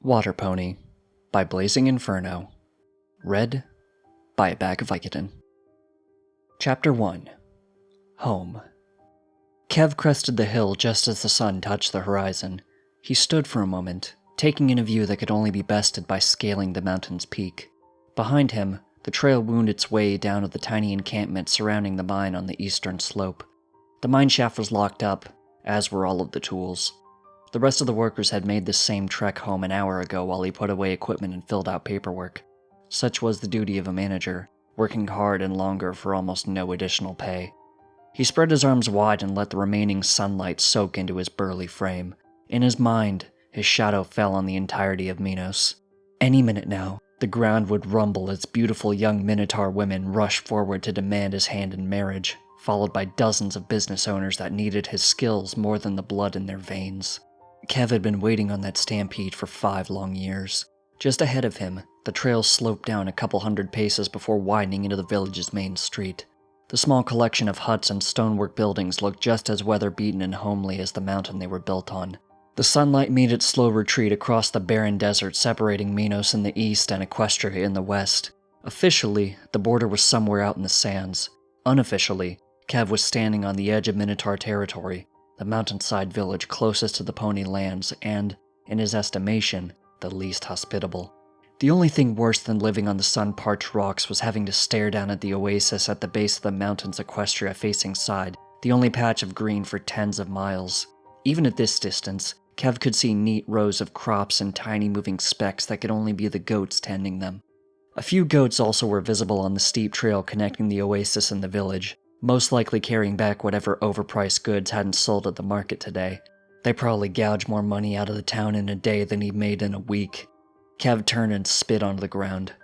Water Pony by Blazing Inferno. Read by a Bag of Vicodin. Chapter 1. Home. Kev crested the hill just as the sun touched the horizon. He stood for a moment, taking in a view that could only be bested by scaling the mountain's peak. Behind him, the trail wound its way down to the tiny encampment surrounding the mine on the eastern slope. The mine shaft was locked up, as were all of the tools. The rest of the workers had made this same trek home an hour ago while he put away equipment and filled out paperwork. Such was the duty of a manager, working hard and longer for almost no additional pay. He spread his arms wide and let the remaining sunlight soak into his burly frame. In his mind, his shadow fell on the entirety of Minos. Any minute now, the ground would rumble as beautiful young minotaur women rushed forward to demand his hand in marriage, followed by dozens of business owners that needed his skills more than the blood in their veins. Kev had been waiting on that stampede for 5 long years. Just ahead of him, the trail sloped down a couple hundred paces before widening into the village's main street. The small collection of huts and stonework buildings looked just as weather-beaten and homely as the mountain they were built on. The sunlight made its slow retreat across the barren desert separating Minos in the east and Equestria in the west. Officially, the border was somewhere out in the sands. Unofficially, Kev was standing on the edge of Minotaur territory, the mountainside village closest to the pony lands and, in his estimation, the least hospitable. The only thing worse than living on the sun-parched rocks was having to stare down at the oasis at the base of the mountain's Equestria-facing side, the only patch of green for tens of miles. Even at this distance, Kev could see neat rows of crops and tiny moving specks that could only be the goats tending them. A few goats also were visible on the steep trail connecting the oasis and the village, most likely carrying back whatever overpriced goods hadn't sold at the market today. They probably gouged more money out of the town in a day than he made in a week. Kev turned and spit onto the ground.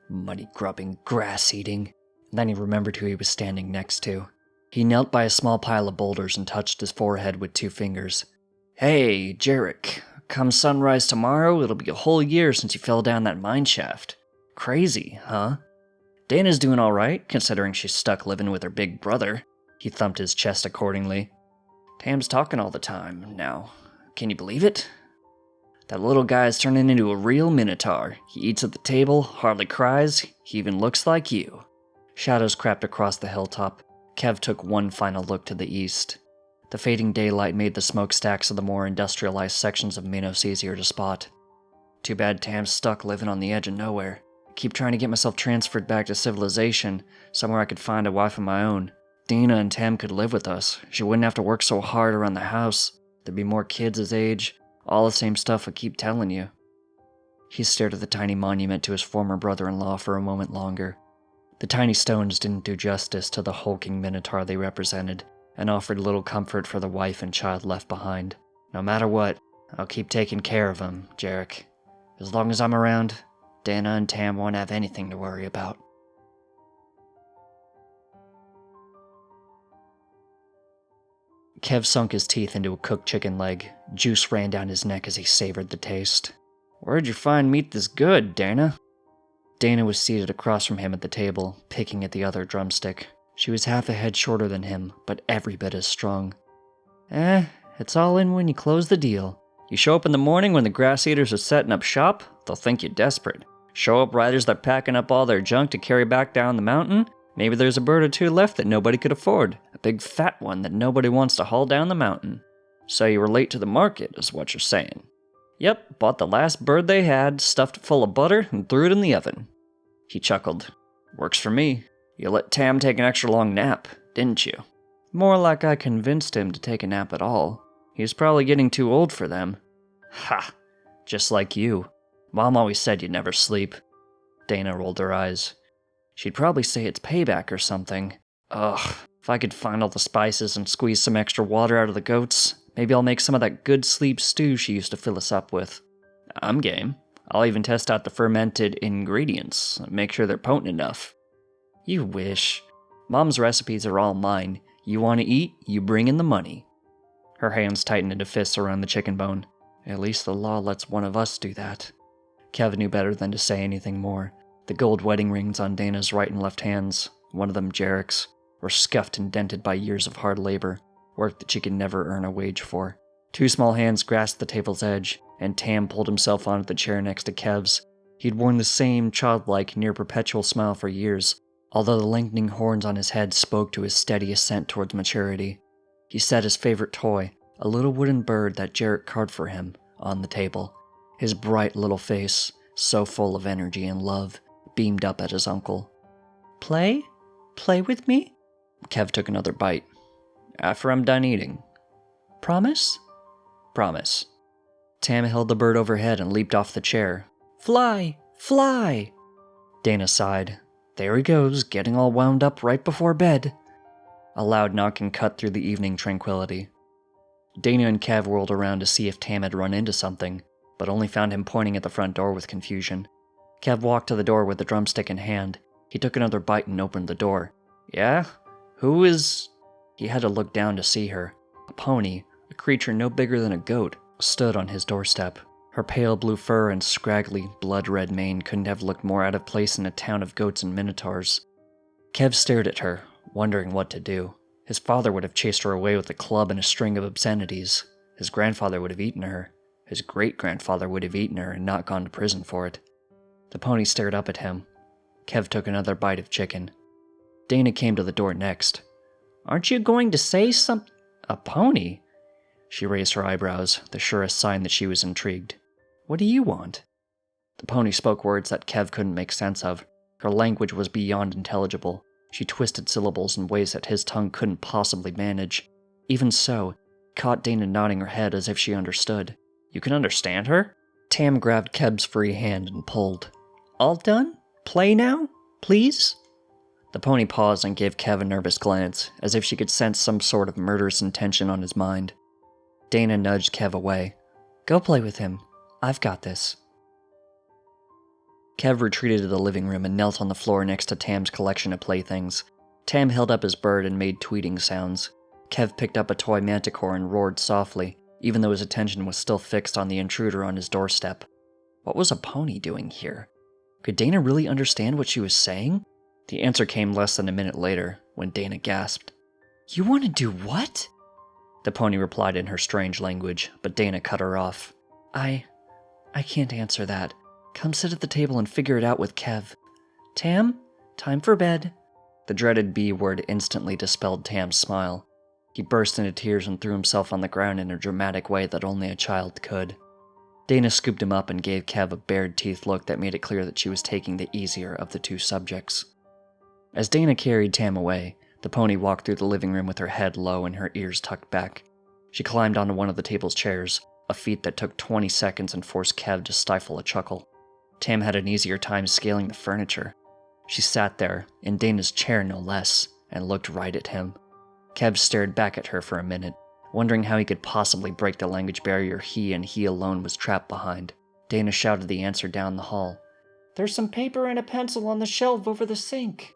Money-grubbing, grass-eating. Then he remembered who he was standing next to. He knelt by a small pile of boulders and touched his forehead with 2 fingers. "Hey, Jarek. Come sunrise tomorrow, it'll be a whole year since you fell down that mine shaft. Crazy, huh? Dana's doing alright, considering she's stuck living with her big brother." He thumped his chest accordingly. "Tam's talking all the time now. Can you believe it? That little guy's turning into a real minotaur. He eats at the table, hardly cries, he even looks like you." Shadows crept across the hilltop. Kev took one final look to the east. The fading daylight made the smokestacks of the more industrialized sections of Minos easier to spot. Too bad Tam's stuck living on the edge of nowhere. Keep trying to get myself transferred back to civilization, somewhere I could find a wife of my own. Dana and Tam could live with us. She wouldn't have to work so hard around the house. There'd be more kids his age. All the same stuff I keep telling you. He stared at the tiny monument to his former brother-in-law for a moment longer. The tiny stones didn't do justice to the hulking minotaur they represented, and offered little comfort for the wife and child left behind. "No matter what, I'll keep taking care of them, Jarek. As long as I'm around, Dana and Tam won't have anything to worry about." Kev sunk his teeth into a cooked chicken leg. Juice ran down his neck as he savored the taste. "Where'd you find meat this good, Dana?" Dana was seated across from him at the table, picking at the other drumstick. She was half a head shorter than him, but every bit as strong. It's all in when you close the deal. You show up in the morning when the grass eaters are setting up shop, they'll think you're desperate. Show up right as they're packing up all their junk to carry back down the mountain, maybe there's a bird or 2 left that nobody could afford, a big fat one that nobody wants to haul down the mountain. So you were late to the market, is what you're saying. Yep, bought the last bird they had, stuffed it full of butter, and threw it in the oven." He chuckled. "Works for me. You let Tam take an extra long nap, didn't you?" "More like I convinced him to take a nap at all. He's probably getting too old for them." "Ha! Just like you. Mom always said you'd never sleep." Dana rolled her eyes. "She'd probably say it's payback or something. Ugh, if I could find all the spices and squeeze some extra water out of the goats, maybe I'll make some of that good sleep stew she used to fill us up with." "I'm game. I'll even test out the fermented ingredients, make sure they're potent enough." "You wish. Mom's recipes are all mine. You want to eat, you bring in the money." Her hands tightened into fists around the chicken bone. "At least the law lets one of us do that." Kev knew better than to say anything more. The gold wedding rings on Dana's right and left hands, one of them Jarek's, were scuffed and dented by years of hard labor, work that she could never earn a wage for. Two small hands grasped the table's edge, and Tam pulled himself onto the chair next to Kev's. He'd worn the same childlike, near-perpetual smile for years, although the lengthening horns on his head spoke to his steady ascent towards maturity. He set his favorite toy, a little wooden bird that Jarrett carved for him, on the table. His bright little face, so full of energy and love, beamed up at his uncle. "Play? Play with me?" Kev took another bite. "After I'm done eating." "Promise?" "Promise." Tam held the bird overhead and leaped off the chair. "Fly! Fly!" Dana sighed. "There he goes, getting all wound up right before bed." A loud knocking cut through the evening tranquility. Dana and Kev whirled around to see if Tam had run into something, but only found him pointing at the front door with confusion. Kev walked to the door with the drumstick in hand. He took another bite and opened the door. "Yeah? Who is—" He had to look down to see her. A pony, a creature no bigger than a goat, stood on his doorstep. Her pale blue fur and scraggly, blood-red mane couldn't have looked more out of place in a town of goats and minotaurs. Kev stared at her, wondering what to do. His father would have chased her away with a club and a string of obscenities. His grandfather would have eaten her. His great-grandfather would have eaten her and not gone to prison for it. The pony stared up at him. Kev took another bite of chicken. Dana came to the door next. "Aren't you going to say something? A pony?" She raised her eyebrows, the surest sign that she was intrigued. "What do you want?" The pony spoke words that Kev couldn't make sense of. Her language was beyond intelligible. She twisted syllables in ways that his tongue couldn't possibly manage. Even so, he caught Dana nodding her head as if she understood. "You can understand her?" Tam grabbed Kev's free hand and pulled. "All done? Play now? Please?" The pony paused and gave Kev a nervous glance, as if she could sense some sort of murderous intention on his mind. Dana nudged Kev away. "Go play with him. I've got this." Kev retreated to the living room and knelt on the floor next to Tam's collection of playthings. Tam held up his bird and made tweeting sounds. Kev picked up a toy manticore and roared softly, even though his attention was still fixed on the intruder on his doorstep. What was a pony doing here? Could Dana really understand what she was saying? The answer came less than a minute later, when Dana gasped. "You want to do what?" The pony replied in her strange language, but Dana cut her off. I can't answer that. Come sit at the table and figure it out with Kev. Tam, time for bed." The dreaded B word instantly dispelled Tam's smile. He burst into tears and threw himself on the ground in a dramatic way that only a child could. Dana scooped him up and gave Kev a bared teeth look that made it clear that she was taking the easier of the two subjects. As Dana carried Tam away, the pony walked through the living room with her head low and her ears tucked back. She climbed onto one of the table's chairs, a feat that took 20 seconds and forced Kev to stifle a chuckle. Tam had an easier time scaling the furniture. She sat there, in Dana's chair no less, and looked right at him. Kev stared back at her for a minute, wondering how he could possibly break the language barrier he and he alone was trapped behind. Dana shouted the answer down the hall. "There's some paper and a pencil on the shelf over the sink."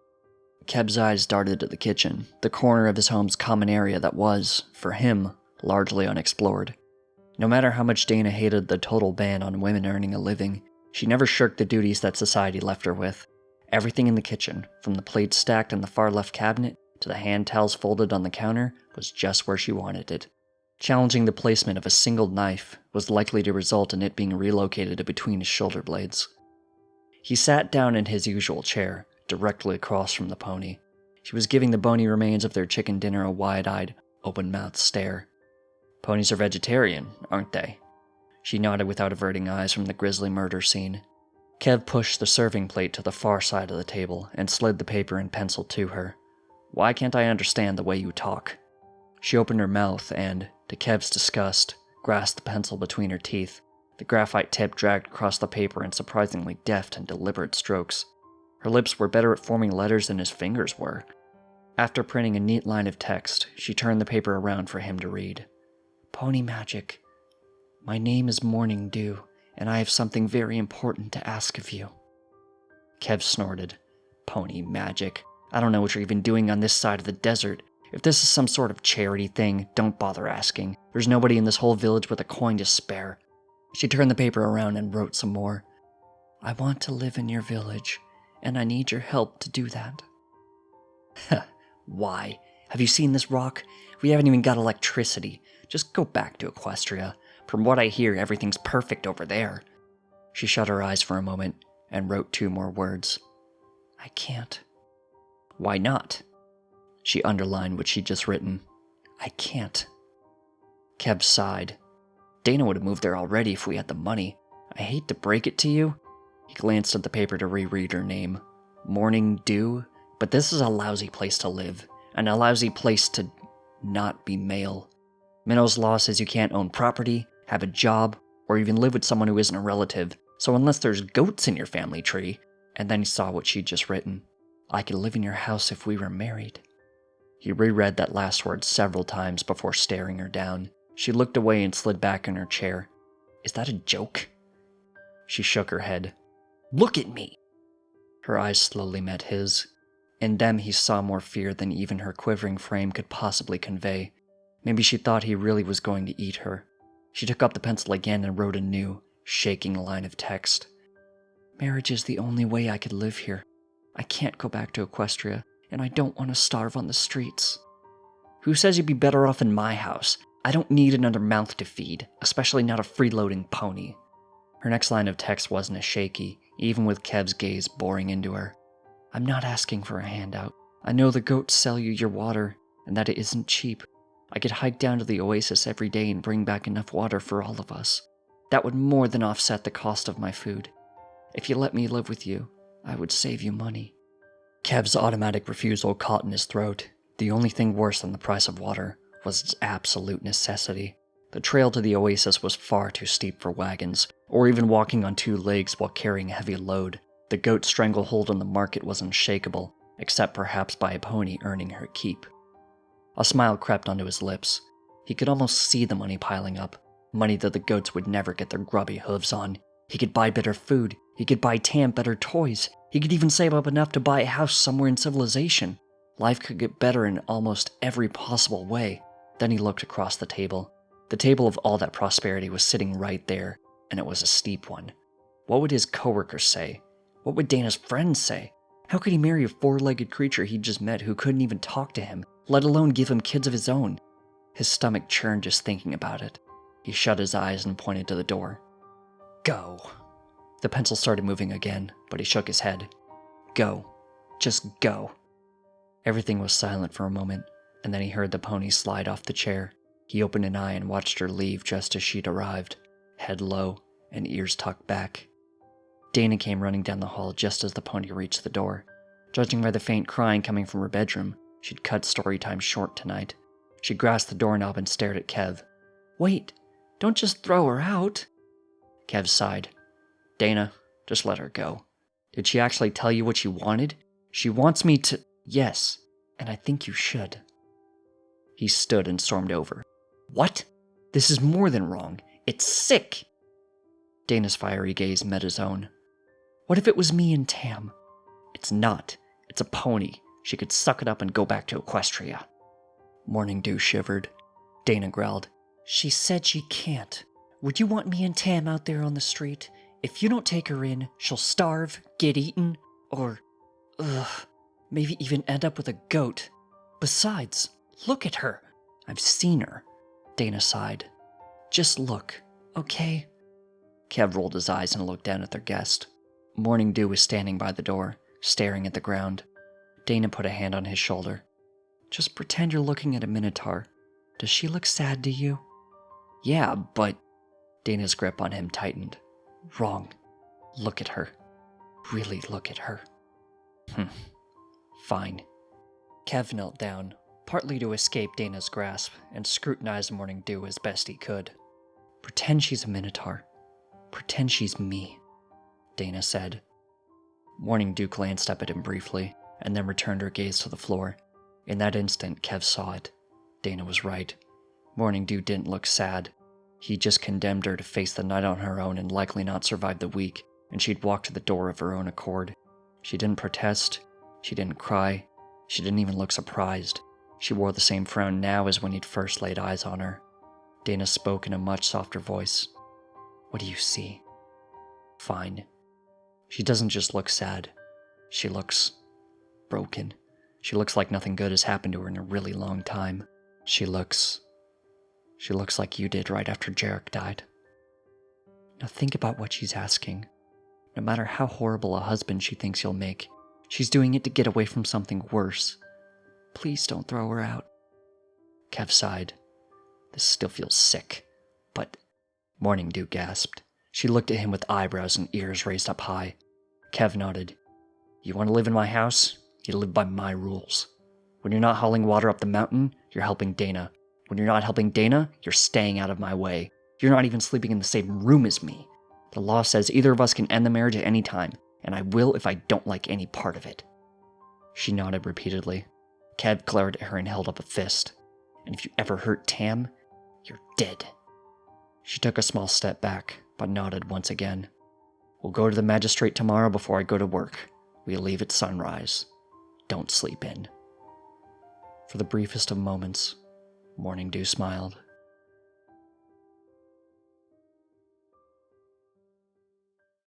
Kev's eyes darted to the kitchen, the corner of his home's common area that was, for him, largely unexplored. No matter how much Dana hated the total ban on women earning a living, she never shirked the duties that society left her with. Everything in the kitchen, from the plates stacked in the far left cabinet to the hand towels folded on the counter, was just where she wanted it. Challenging the placement of a single knife was likely to result in it being relocated between his shoulder blades. He sat down in his usual chair, directly across from the pony. She was giving the bony remains of their chicken dinner a wide-eyed, open-mouthed stare. "Ponies are vegetarian, aren't they?" She nodded without averting eyes from the grisly murder scene. Kev pushed the serving plate to the far side of the table and slid the paper and pencil to her. "Why can't I understand the way you talk?" She opened her mouth and, to Kev's disgust, grasped the pencil between her teeth. The graphite tip dragged across the paper in surprisingly deft and deliberate strokes. Her lips were better at forming letters than his fingers were. After printing a neat line of text, she turned the paper around for him to read. "Pony magic. My name is Morning Dew, and I have something very important to ask of you." Kev snorted. "Pony magic. I don't know what you're even doing on this side of the desert. If this is some sort of charity thing, don't bother asking. There's nobody in this whole village with a coin to spare." She turned the paper around and wrote some more. "I want to live in your village, and I need your help to do that." "Why? Have you seen this rock? We haven't even got electricity. Just go back to Equestria. From what I hear, everything's perfect over there. She shut her eyes for a moment and wrote 2 more words. I can't. Why not? She underlined what she'd just written. I can't. Kev sighed. Dana would have moved there already if we had the money. I hate to break it to you. He glanced at the paper to reread her name. Morning Dew? But this is a lousy place to live, and a lousy place to not be male. Minnow's law says you can't own property, have a job, or even live with someone who isn't a relative, so unless there's goats in your family tree. And then he saw what she'd just written. I could live in your house if we were married. He reread that last word several times before staring her down. She looked away and slid back in her chair. Is that a joke? She shook her head. Look at me! Her eyes slowly met his. In them he saw more fear than even her quivering frame could possibly convey. Maybe she thought he really was going to eat her. She took up the pencil again and wrote a new, shaking line of text. Marriage is the only way I could live here. I can't go back to Equestria, and I don't want to starve on the streets. Who says you'd be better off in my house? I don't need another mouth to feed, especially not a freeloading pony. Her next line of text wasn't as shaky, even with Kev's gaze boring into her. I'm not asking for a handout. I know the goats sell you your water, and that it isn't cheap. I could hike down to the oasis every day and bring back enough water for all of us. That would more than offset the cost of my food. If you let me live with you, I would save you money. Kev's automatic refusal caught in his throat. The only thing worse than the price of water was its absolute necessity. The trail to the oasis was far too steep for wagons, or even walking on 2 legs while carrying a heavy load. The goat stranglehold on the market was unshakable, except perhaps by a pony earning her keep. A smile crept onto his lips. He could almost see the money piling up, money that the goats would never get their grubby hooves on. He could buy better food, he could buy Tam better toys, he could even save up enough to buy a house somewhere in civilization. Life could get better in almost every possible way. Then he looked across the table. The table of all that prosperity was sitting right there, and it was a steep one. What would his coworkers say? What would Dana's friends say? How could he marry a 4-legged creature he'd just met who couldn't even talk to him, let alone give him kids of his own? His stomach churned just thinking about it. He shut his eyes and pointed to the door. Go. The pencil started moving again, but he shook his head. Go. Just go. Everything was silent for a moment, and then he heard the pony slide off the chair. He opened an eye and watched her leave just as she'd arrived, head low and ears tucked back. Dana came running down the hall just as the pony reached the door. Judging by the faint crying coming from her bedroom, she'd cut story time short tonight. She grasped the doorknob and stared at Kev. Wait, don't just throw her out. Kev sighed. Dana, just let her go. Did she actually tell you what she wanted? She wants me to... Yes, and I think you should. He stood and stormed over. What? This is more than wrong. It's sick. Dana's fiery gaze met his own. What if it was me and Tam? It's not. It's a pony. She could suck it up and go back to Equestria. Morning Dew shivered. Dana growled. She said she can't. Would you want me and Tam out there on the street? If you don't take her in, she'll starve, get eaten, or... maybe even end up with a goat. Besides, look at her. I've seen her. Dana sighed. Just look, okay? Kev rolled his eyes and looked down at their guest. Morning Dew was standing by the door, staring at the ground. Dana put a hand on his shoulder. Just pretend you're looking at a minotaur. Does she look sad to you? Yeah, but... Dana's grip on him tightened. Wrong. Look at her. Really look at her. Fine. Kev knelt down, partly to escape Dana's grasp, and scrutinized Morning Dew as best he could. Pretend she's a minotaur. Pretend she's me, Dana said. Morning Dew glanced up at him briefly, and then returned her gaze to the floor. In that instant, Kev saw it. Dana was right. Morning Dew didn't look sad. He just condemned her to face the night on her own and likely not survive the week, and she'd walk to the door of her own accord. She didn't protest. She didn't cry. She didn't even look surprised. She wore the same frown now as when he'd first laid eyes on her. Dana spoke in a much softer voice. What do you see? Fine. She doesn't just look sad. She looks... broken. She looks like nothing good has happened to her in a really long time. She looks like you did right after Jarek died. Now think about what she's asking. No matter how horrible a husband she thinks you'll make, she's doing it to get away from something worse. Please don't throw her out. Kev sighed. This still feels sick, but... Morning Dew gasped. She looked at him with eyebrows and ears raised up high. Kev nodded. You want to live in my house? You live by my rules. When you're not hauling water up the mountain, you're helping Dana. When you're not helping Dana, you're staying out of my way. You're not even sleeping in the same room as me. The law says either of us can end the marriage at any time, and I will if I don't like any part of it. She nodded repeatedly. Kev glared at her and held up a fist. And if you ever hurt Tam, you're dead. She took a small step back, but nodded once again. We'll go to the magistrate tomorrow before I go to work. We'll leave at sunrise. Don't sleep in. For the briefest of moments, Morning Dew smiled.